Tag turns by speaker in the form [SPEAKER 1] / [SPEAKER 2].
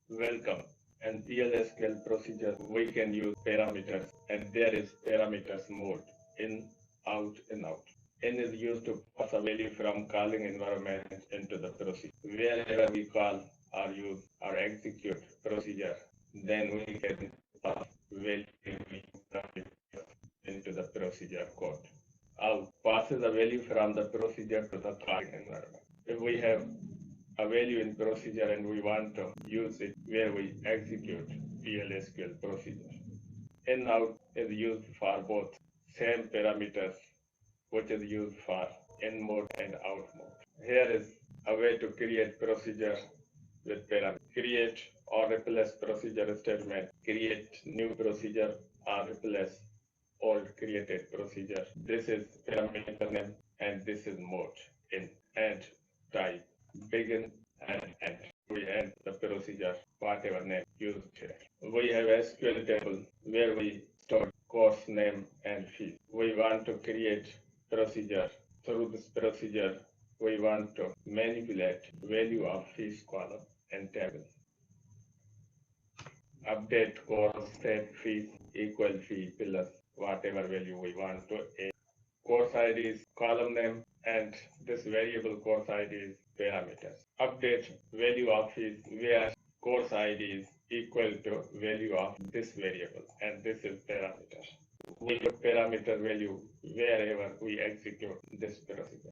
[SPEAKER 1] Welcome. In PLSQL procedure, we can use parameters, and there is parameters mode in, out, and out. In is used to pass a value from calling environment into the procedure. Wherever we call or use or execute procedure, then we can pass value into the procedure code. Out passes a value from the procedure to the calling environment. If we have a value in procedure and we want to use it where we execute PLSQL procedure. In out is used for both same parameters, which is used for in mode and out mode. Here is a way to create procedure with parameters. Create or replace procedure statement. Create new procedure or replace old created procedure. This is parameter name and this is mode in and type. Begin and end. We end the procedure, whatever name used here. We have SQL table where we store course name and fee. We want to create procedure. Through this procedure, we want to manipulate value of fees column and table. Update course set fees equal fee plus whatever value we want to add. Course ID is column name and this variable course ID is parameters. Update value of fees where course ID is equal to value of this variable and this is parameter. We put parameter value wherever we execute this procedure.